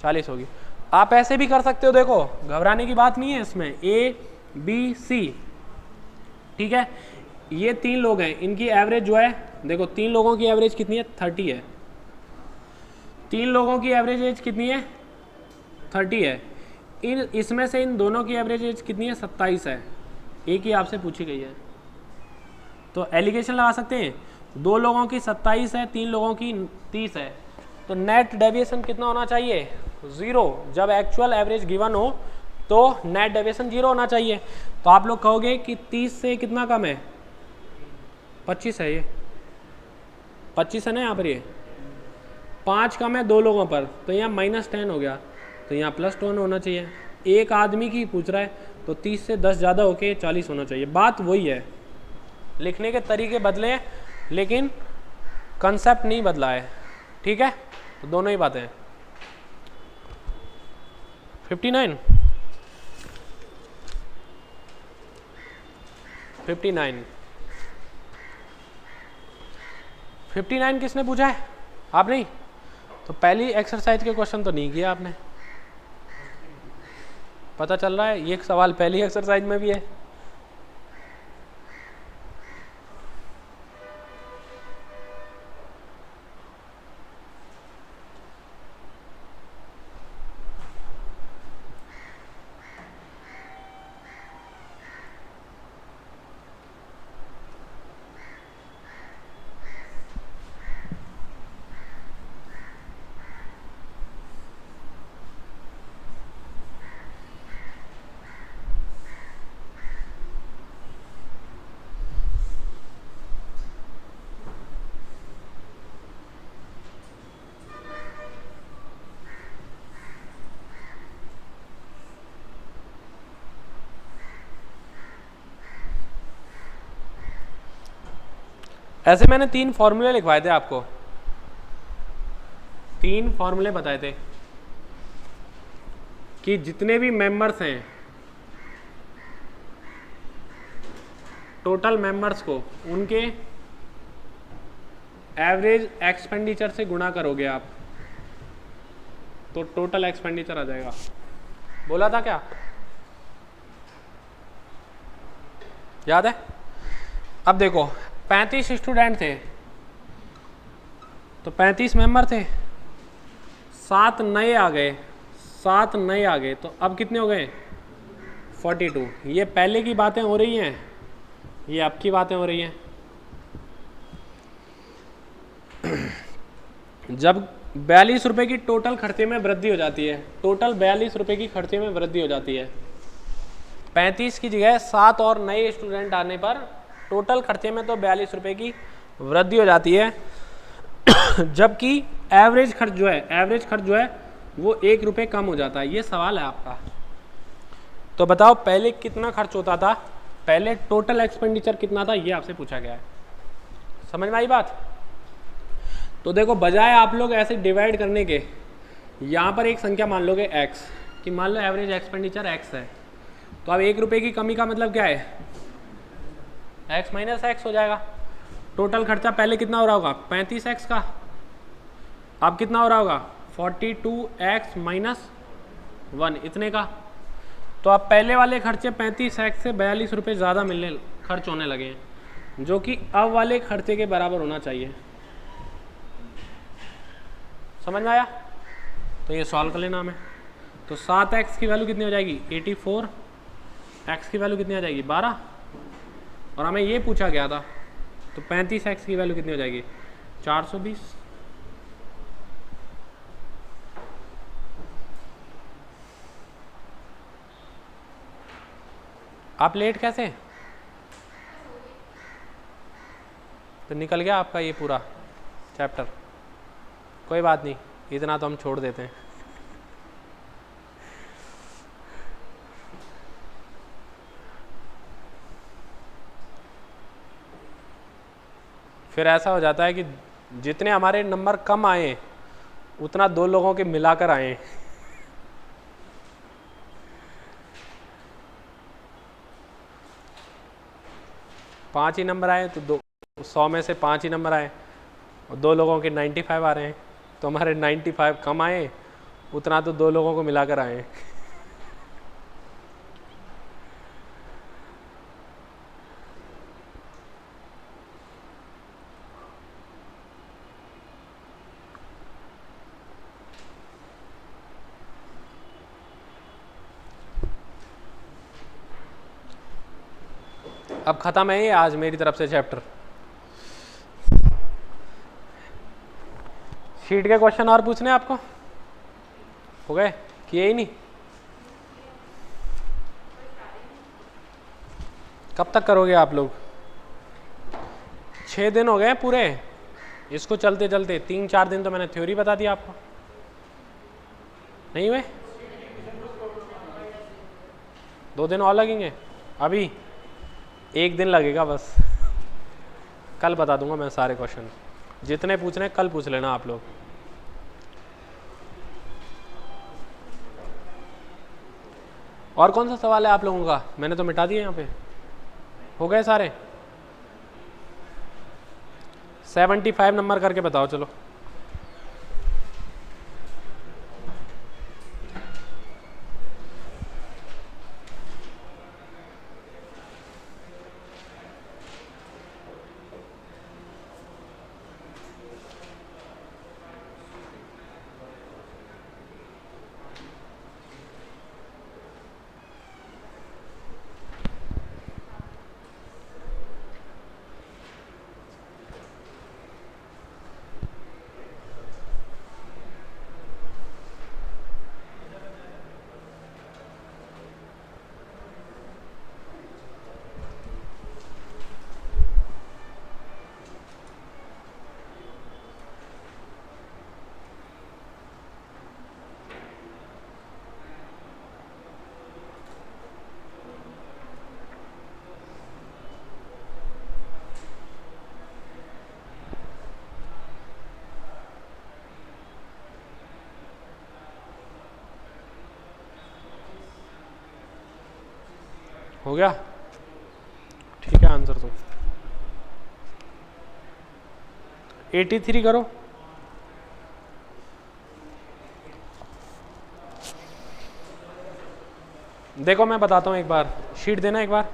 40 होगी। आप ऐसे भी कर सकते हो, देखो घबराने की बात नहीं है इसमें। ए बी सी, ठीक है, ये 3 लोग हैं, इनकी एवरेज जो है देखो 3 लोगों की एवरेज कितनी है 30 है। 3 लोगों की एवरेज एज कितनी है 30 है। इसमें से इन दोनों की एवरेज एज कितनी है 27 है, एक ही आपसे पूछी गई है। तो एलिगेशन लगा सकते हैं, 2 लोगों की 27 है, 3 लोगों की 30 है, तो नेट डेविएशन कितना होना चाहिए 0। जब एक्चुअल एवरेज गिवन हो तो नेट डेविएशन 0 होना चाहिए। तो आप लोग कहोगे कि 30 से कितना कम है 25 है, ये 25 है ना, यहाँ पर ये 5 कम है 2 लोगों पर, तो यहाँ -10 हो गया, तो यहाँ +10 होना चाहिए। एक आदमी की पूछ रहा है तो 30 से 10 ज़्यादा होके 40 होना चाहिए। बात वही है, लिखने के तरीके बदले हैं लेकिन कंसेप्ट नहीं बदला है, ठीक है। तो दोनों ही बातें हैं। 59 किसने पूछा है, आप नहीं? तो पहली एक्सरसाइज के क्वेश्चन तो नहीं किया आपने, पता चल रहा है ये सवाल पहली एक्सरसाइज में भी है। ऐसे मैंने 3 फॉर्मूले लिखवाए थे आपको, 3 फॉर्मूले बताए थे कि जितने भी मेंबर्स हैं, टोटल मेंबर्स को उनके एवरेज एक्सपेंडिचर से गुणा करोगे आप तो टोटल एक्सपेंडिचर आ जाएगा। बोला था क्या, याद है? अब देखो 35 स्टूडेंट थे तो 35 मेंबर थे, 7 नए आ गए, तो अब कितने हो गए 42। ये पहले की बातें हो रही हैं, ये अब की बातें हो रही हैं। जब 42 रुपये की टोटल खर्चे में वृद्धि हो जाती है, टोटल 42 रुपये की खर्चे में वृद्धि हो जाती है, 35 की जगह 7 और नए स्टूडेंट आने पर टोटल खर्चे में तो 42 रुपये की वृद्धि हो जाती है, जबकि एवरेज खर्च जो है वो 1 रुपये कम हो जाता है। ये सवाल है आपका। तो बताओ पहले कितना खर्च होता था, पहले टोटल एक्सपेंडिचर कितना था, ये आपसे पूछा गया है। समझ में आई बात? तो देखो बजाय आप लोग ऐसे डिवाइड करने के, यहाँ पर एक संख्या मान लोगे x, कि मान लो एवरेज एक्सपेंडिचर x है, तो अब 1 रुपये की कमी का मतलब क्या है, x माइनस एक्स हो जाएगा। टोटल खर्चा पहले कितना हो रहा होगा 35x का, अब कितना हो रहा होगा 42x माइनस 1 इतने का। तो अब पहले वाले खर्चे 35x से 42 रुपये ज़्यादा खर्च होने लगे हैं, जो कि अब वाले खर्चे के बराबर होना चाहिए। समझ में आया? तो ये सॉल्व कर लेना हमें। तो 7x की वैल्यू कितनी हो जाएगी 84, x की वैल्यू कितनी आ जाएगी 12, और हमें ये पूछा गया था तो 35x की वैल्यू कितनी हो जाएगी? 420। आप लेट कैसे? तो निकल गया आपका ये पूरा चैप्टर। कोई बात नहीं, इतना तो हम छोड़ देते हैं। फिर ऐसा हो जाता है कि जितने हमारे नंबर कम आए उतना 2 लोगों के मिलाकर आए। पाँच ही नंबर आए तो 100 में से 5 ही नंबर आए और 2 लोगों के 95 आ रहे हैं, तो हमारे 95 कम आए उतना तो 2 लोगों को मिलाकर आए। अब खत्म है ये आज मेरी तरफ से चैप्टर। शीट के क्वेश्चन और पूछने आपको? हो गए? किए ही नहीं? कब तक करोगे आप लोग? 6 दिन हो गए पूरे इसको चलते चलते। 3-4 दिन तो मैंने थ्योरी बता दी आपको, नहीं हुए? 2 दिन और लगेंगे। अभी 1 दिन लगेगा बस। कल बता दूंगा मैं सारे क्वेश्चन, जितने पूछने कल पूछ लेना आप लोग। और कौन सा सवाल है आप लोगों का? मैंने तो मिटा दिया यहाँ पे। हो गए सारे? 75 नंबर करके बताओ चलो। हो गया? ठीक है, आंसर तो 83 करो। देखो मैं बताता हूँ, एक बार शीट देना एक बार।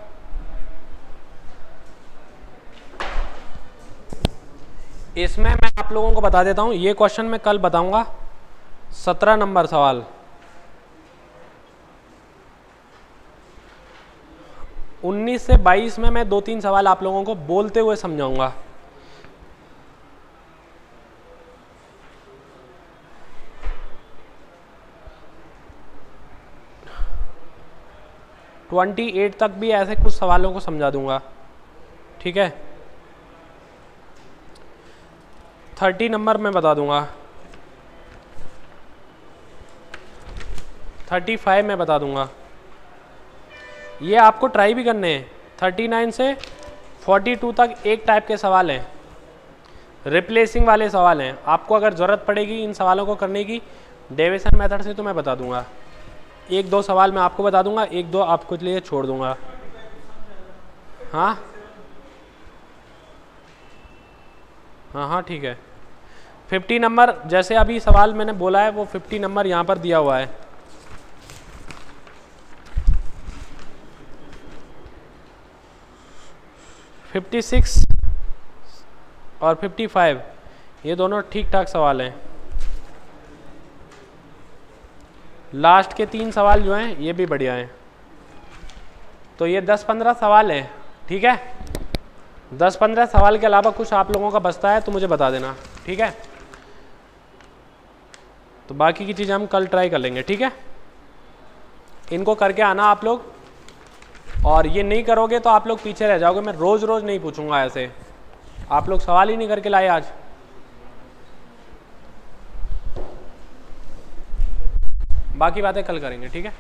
इसमें मैं आप लोगों को बता देता हूँ, ये क्वेश्चन मैं कल बताऊंगा। 17 नंबर सवाल। 19 से 22 में मैं 2-3 सवाल आप लोगों को बोलते हुए समझाऊंगा। ट्वेंटी 28 तक भी ऐसे कुछ सवालों को समझा दूंगा, ठीक है। 30 नंबर में बता दूंगा, 35 में बता दूंगा। ये आपको ट्राई भी करने हैं। 39 से 42 तक एक टाइप के सवाल हैं, रिप्लेसिंग वाले सवाल हैं। आपको अगर ज़रूरत पड़ेगी इन सवालों को करने की डेविसन मेथड से तो मैं बता दूंगा। 1-2 सवाल मैं आपको बता दूंगा, 1-2 आपको लिए छोड़ दूंगा। हाँ हाँ हाँ ठीक है। 50 नंबर जैसे अभी सवाल मैंने बोला है वो 50 नंबर यहाँ पर दिया हुआ है। $56 और 55 ये दोनों ठीक ठाक सवाल हैं। लास्ट के 3 सवाल जो हैं ये भी बढ़िया हैं। तो ये 10-15 सवाल हैं, ठीक है। 10-15 सवाल के अलावा कुछ आप लोगों का बचता है तो मुझे बता देना, ठीक है। तो बाकी की चीज़ें हम कल ट्राई कर लेंगे, ठीक है। इनको करके आना आप लोग, और ये नहीं करोगे तो आप लोग पीछे रह जाओगे। मैं रोज़ रोज़ नहीं पूछूंगा ऐसे, आप लोग सवाल ही नहीं करके लाए आज। बाकी बातें कल करेंगे, ठीक है।